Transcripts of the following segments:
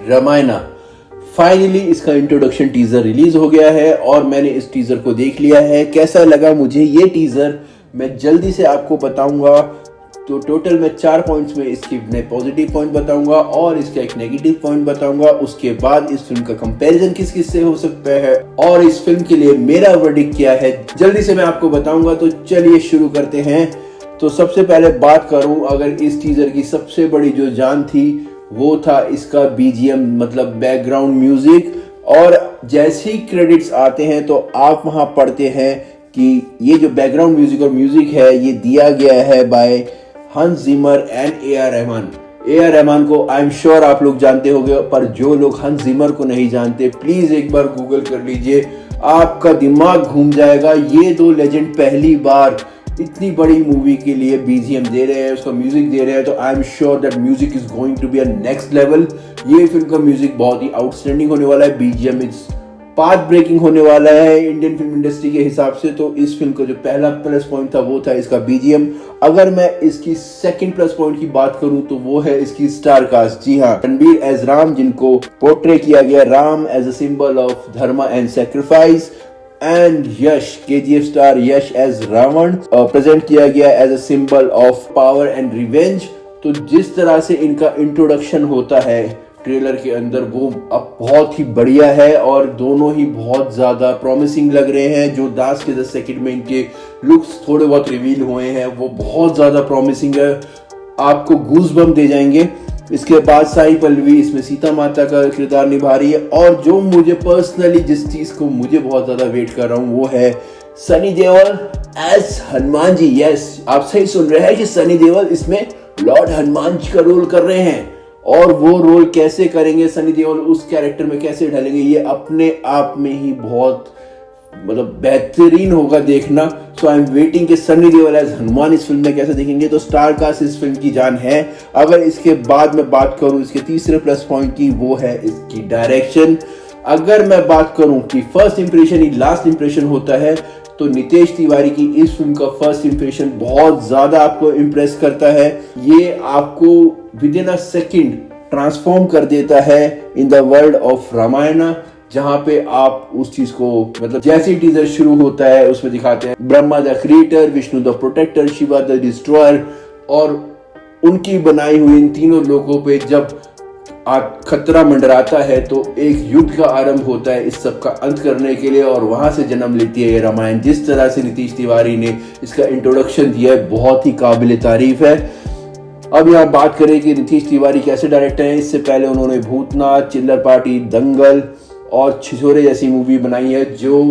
Ramayana. Finally इसका introduction teaser release हो गया है और मैंने इस टीजर को देख लिया है। कैसा लगा मुझे ये टीजर मैं जल्दी से आपको बताऊंगा। तो टोटल मैं 4 पॉइंट्स में इसकी मैं पॉजिटिव पॉइंट बताऊंगा और इसका एक नेगेटिव पॉइंट बताऊंगा। उसके बाद इस फिल्म का कंपैरिजन किस किस से हो सकता है और इस फिल्म के लिए मेरा वर्डिक्ट क्या है जल्दी से मैं आपको बताऊंगा। तो चलिए शुरू करते हैं। तो सबसे पहले बात करूं अगर इस टीजर की सबसे बड़ी जो जान थी वो था इसका बीजीएम मतलब बैकग्राउंड म्यूजिक। और जैसे ही क्रेडिट्स आते हैं तो आप वहां पढ़ते हैं कि ये जो बैकग्राउंड म्यूजिक और म्यूजिक है ये दिया गया है by Hans Zimmer and A R. Rahman. A R. Rahman को आई एम श्योर आप लोग जानते होंगे, पर जो लोग हंस जिमर को नहीं जानते प्लीज एक बार गूगल कर लीजिए, आपका दिमाग घूम जाएगा। ये दो लेजेंड पहली बार इतनी बड़ी मूवी के लिए बीजीएम दे रहे हैं, उसका म्यूजिक दे रहे हैं, तो I am sure that music is going to be a next level. ये फिल्म का म्यूजिक बहुत ही आउटस्टैंडिंग होने वाला है, बीजीएम इज पाथ ब्रेकिंग होने वाला है इंडियन फिल्म इंडस्ट्री के हिसाब से। तो इस फिल्म का जो पहला प्लस पॉइंट था वो था इसका बीजीएम। अगर मैं इसकी सेकंड प्लस पॉइंट की बात करूं तो वो है इसकी स्टार कास्ट। जी हाँ, रणबीर एज राम जिनको पोर्ट्रे किया गया Ram as a symbol of dharma and sacrifice, and Yash KGF star Yash as Ravana present किया गया as a symbol of power and revenge. तो जिस तरह से इनका इंट्रोडक्शन होता है ट्रेलर के अंदर वो अब बहुत ही बढ़िया है और दोनों ही बहुत ज्यादा प्रॉमिसिंग लग रहे हैं। जो दास के 10 सेकंड में इनके लुक्स थोड़े बहुत रिवील हुए हैं वो बहुत ज्यादा प्रॉमिसिंग है, आपको गूज बम दे जाएंगे। इसके बाद साई पल्लवी इसमें सीता माता का किरदार निभा रही है और जो मुझे पर्सनली जिस चीज को मुझे बहुत ज्यादा वेट कर रहा हूँ वो है सनी देओल एज हनुमान जी। यस, आप सही सुन रहे हैं कि सनी देओल इसमें लॉर्ड हनुमान जी का रोल कर रहे हैं और वो रोल कैसे करेंगे सनी देओल, उस कैरेक्टर में कैसे ढलेंगे, ये अपने आप में ही बहुत मतलब बेहतरीन होगा देखना। सो आई एम वेटिंग कि सनी देओल एज हनुमान इस फिल्म में कैसे देखेंगे। तो स्टार कास्ट इस फिल्म की जान है। अगर इसके बाद मैं बात करूं इसके तीसरे प्लस पॉइंट की वो है इसकी डायरेक्शन। अगर मैं बात करूं कि फर्स्ट इंप्रेशन ही लास्ट इंप्रेशन होता है तो नितेश तिवारी की इस फिल्म का फर्स्ट इंप्रेशन बहुत ज्यादा आपको इम्प्रेस करता है। ये आपको with in a second transform कर देता है in the world of Ramayana, जहां पे आप उस चीज को मतलब जैसे ही टीजर शुरू होता है उसमें दिखाते हैं Brahma the creator, Vishnu the protector, Shiva the destroyer और उनकी बनाई हुई इन तीनों लोगों पे जब खतरा मंडराता है तो एक युद्ध का आरंभ होता है इस सब का अंत करने के लिए और वहां से जन्म लेती है ये रामायण। जिस तरह से नीतीश तिवारी ने इसका इंट्रोडक्शन दिया है बहुत ही काबिल तारीफ है। अब यहाँ बात करें कि नीतीश तिवारी कैसे डायरेक्टर हैं। इससे पहले उन्होंने भूतनाथ, चिल्लर पार्टी, दंगल और छिछोरे जैसी मूवी बनाई है जो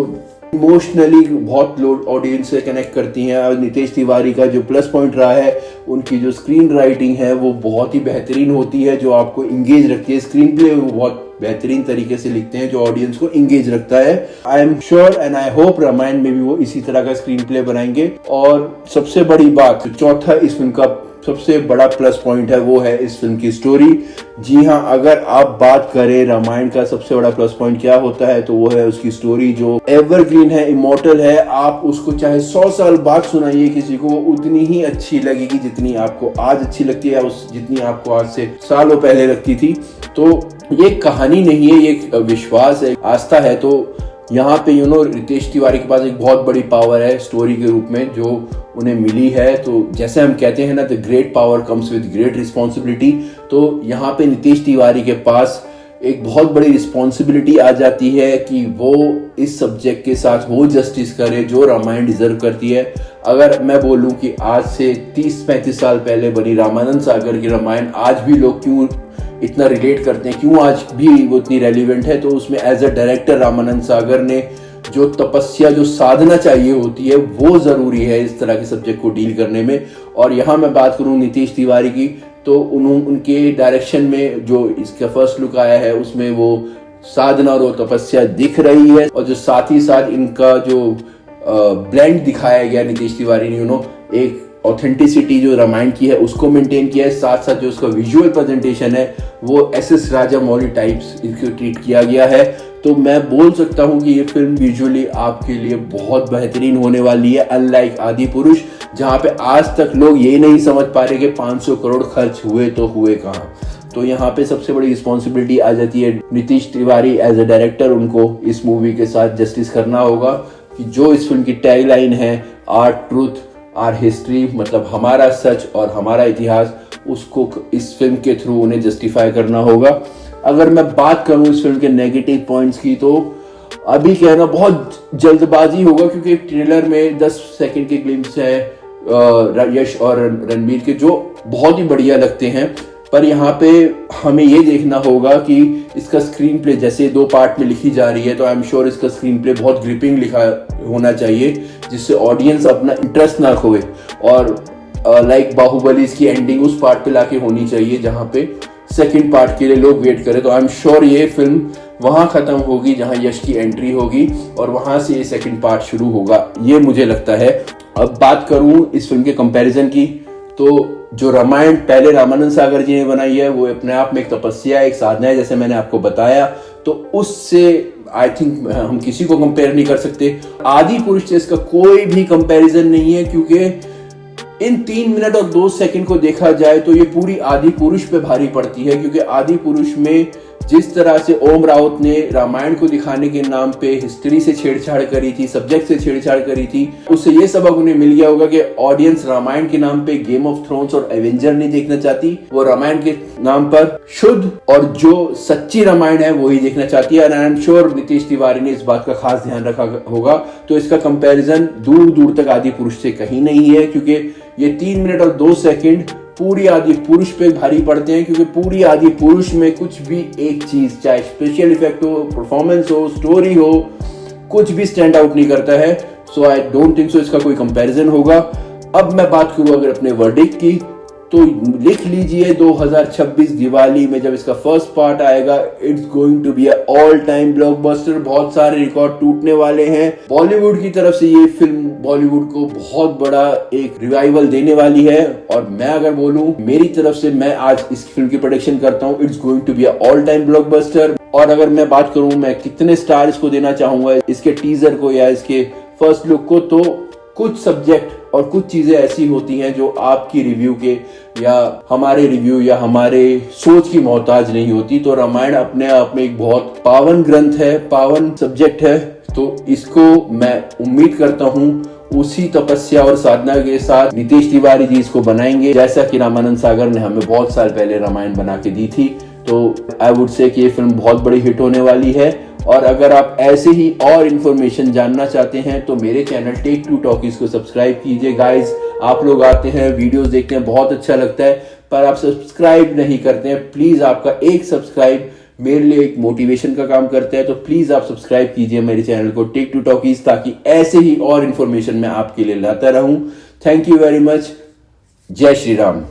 इमोशनली बहुत लोग ऑडियंस से कनेक्ट करती हैं। और नितेश तिवारी का जो प्लस पॉइंट रहा है उनकी जो स्क्रीन राइटिंग है वो बहुत ही बेहतरीन होती है जो आपको इंगेज रखती है। स्क्रीन प्ले वो बहुत बेहतरीन तरीके से लिखते हैं जो ऑडियंस को इंगेज रखता है। I am sure and I hope Ramayana में भी वो इसी तरह का स्क्रीन प्ले बनाएंगे। और सबसे बड़ी बात चौथा इस फिल्म का सबसे बड़ा प्लस पॉइंट है वो है इस फिल्म की स्टोरी। जी हाँ, अगर आप बात करें रामायण का सबसे बड़ा प्लस पॉइंट क्या होता है तो वो है उसकी स्टोरी जो एवरग्रीन है, इमॉर्टल है। आप उसको चाहे 100 साल बाद सुनाइए किसी को वो उतनी ही अच्छी लगेगी जितनी आपको आज अच्छी लगती है, जितनी आपको आज से सालों पहले लगती थी। तो ये कहानी नहीं है, ये विश्वास है, आस्था है। तो यहाँ पे रितेश तिवारी के पास एक बहुत बड़ी पावर है स्टोरी के रूप में जो उन्हें मिली है। तो जैसे हम कहते हैं ना, the great power comes with great responsibility. तो यहाँ पे नितेश तिवारी के पास एक बहुत बड़ी रिस्पॉन्सिबिलिटी आ जाती है कि वो इस सब्जेक्ट के साथ वो जस्टिस करे जो रामायण डिजर्व करती है। अगर मैं बोलूँ कि आज से 30-35 साल पहले बनी रामानंद सागर की रामायण आज भी लोग क्यों इतना रिलेट करते हैं, क्यों आज भी वो इतनी रेलिवेंट है, तो उसमें as a director Ramanand Sagar ने जो तपस्या जो साधना चाहिए होती है वो जरूरी है इस तरह के सब्जेक्ट को डील करने में। और यहाँ मैं बात करूँ नितेश तिवारी की तो उनके डायरेक्शन में जो इसका फर्स्ट लुक आया है उसमें वो साधना और वो तपस्या दिख रही है। और जो साथ ही साथ इनका जो ब्लेंड दिखाया गया नितेश तिवारी ने एक ऑथेंटिसिटी जो रामायण की है उसको मेंटेन किया है, साथ साथ जो उसका विजुअल प्रेजेंटेशन है वो एसएस राजामौली टाइप्स इसको ट्रीट किया गया है। तो मैं बोल सकता हूँ कि ये फिल्म विजुअली आपके लिए बहुत बेहतरीन होने वाली है, अनलाइक आदि पुरुष जहाँ पे आज तक लोग ये नहीं समझ पा रहे कि 500 करोड़ खर्च हुए तो हुए कहाँ। तो यहाँ पे सबसे बड़ी रिस्पॉन्सिबिलिटी आ जाती है Nitish Tiwari as a director. उनको इस मूवी के साथ जस्टिस करना होगा कि जो इस फिल्म की टैगलाइन है आर ट्रूथ आर हिस्ट्री, मतलब हमारा सच और हमारा इतिहास, उसको इस फिल्म के थ्रू उन्हें जस्टिफाई करना होगा। अगर मैं बात करूं इस फिल्म के नेगेटिव पॉइंट्स की, तो अभी कहना बहुत जल्दबाजी होगा क्योंकि एक ट्रेलर में 10 सेकंड के ग्लिम्स है यश और रणबीर के जो बहुत ही बढ़िया लगते हैं, पर यहाँ पे हमें ये देखना होगा कि इसका स्क्रीन प्ले जैसे 2 पार्ट में लिखी जा रही है, तो आई एम श्योर इसका स्क्रीन प्ले बहुत ग्रिपिंग लिखा होना चाहिए जिससे ऑडियंस अपना इंटरेस्ट ना खोए। और लाइक बाहुबली इसकी एंडिंग उस पार्ट पे लाके होनी चाहिए जहाँ पे सेकंड पार्ट के लिए लोग वेट करें। तो आई एम श्योर ये फिल्म वहां खत्म होगी जहां यश की एंट्री होगी और वहां से ये सेकंड पार्ट शुरू होगा, ये मुझे लगता है। अब बात करूं इस फिल्म के कंपैरिजन की, तो जो रामायण पहले रामानंद सागर जी ने बनाई है वो अपने आप में एक तपस्या है, एक साधना है, जैसे मैंने आपको बताया। तो उससे आई थिंक हम किसी को कंपेयर नहीं कर सकते। आदि पुरुष से इसका कोई भी कंपैरिजन नहीं है क्योंकि इन 3 मिनट और 2 सेकंड को देखा जाए तो ये पूरी आदि पुरुष पे भारी पड़ती है, क्योंकि आदि पुरुष में जिस तरह से ओम राउत ने रामायण को दिखाने के नाम पे हिस्ट्री से छेड़छाड़ करी थी, सब्जेक्ट से छेड़छाड़ करी थी, उससे ये सबक उन्हें मिल गया होगा कि ऑडियंस रामायण के नाम पे गेम ऑफ थ्रोन्स और एवेंजर नहीं देखना चाहती, वो रामायण के नाम पर शुद्ध और जो सच्ची रामायण है वही देखना चाहती है। I am sure Nitish Tiwari ने इस बात का खास ध्यान रखा होगा। तो इसका कंपैरिजन दूर दूर तक आदि पुरुष से कहीं नहीं है, क्योंकि ये 3 मिनट और 2 सेकंड पूरी आदि पुरुष पे भारी पड़ते हैं, क्योंकि पूरी आदि पुरुष में कुछ भी एक चीज, चाहे स्पेशल इफेक्ट हो, परफॉर्मेंस हो, स्टोरी हो, कुछ भी स्टैंड आउट नहीं करता है। सो आई डोंट थिंक सो इसका कोई कंपैरिजन होगा। अब मैं बात करूं अगर अपने वर्डिक्ट की, तो लिख लीजिए 2026 दिवाली में जब इसका फर्स्ट पार्ट आएगा, it's going to be all time blockbuster. बहुत सारे रिकॉर्ड टूटने वाले हैं। बॉलीवुड की तरफ से ये फिल्म बॉलीवुड को बहुत बड़ा एक रिवाइवल देने वाली है। और मैं अगर बोलूं मेरी तरफ से, मैं आज इस फिल्म की प्रेडिक्शन करता हूं, it's going to be all time blockbuster. और अगर मैं बात करूं मैं कितने स्टार इसको देना चाहूंगा, इसके टीजर को या इसके फर्स्ट लुक को, तो कुछ सब्जेक्ट और कुछ चीजें ऐसी होती हैं जो आपकी रिव्यू के या हमारे रिव्यू या हमारे सोच की मोहताज नहीं होती। तो रामायण अपने आप में एक बहुत पावन ग्रंथ है, पावन सब्जेक्ट है। तो इसको मैं उम्मीद करता हूँ उसी तपस्या और साधना के साथ नीतीश तिवारी जी इसको बनाएंगे, जैसा कि रामानंद सागर ने हमें बहुत साल पहले रामायण बना के दी थी। तो आई वुड से कि ये फिल्म बहुत बड़ी हिट होने वाली है। और अगर आप ऐसे ही और इन्फॉर्मेशन जानना चाहते हैं तो मेरे चैनल टेक 2 टॉकीज को सब्सक्राइब कीजिए। गाइज, आप लोग आते हैं, वीडियोस देखते हैं, बहुत अच्छा लगता है, पर आप सब्सक्राइब नहीं करते हैं। प्लीज आपका एक सब्सक्राइब मेरे लिए एक मोटिवेशन का काम करता है। तो प्लीज आप सब्सक्राइब कीजिए मेरे चैनल को टेक 2 टॉकीज, ताकि ऐसे ही और इन्फॉर्मेशन मैं आपके लिए लाता रहूं। Thank you very much. जय श्री राम।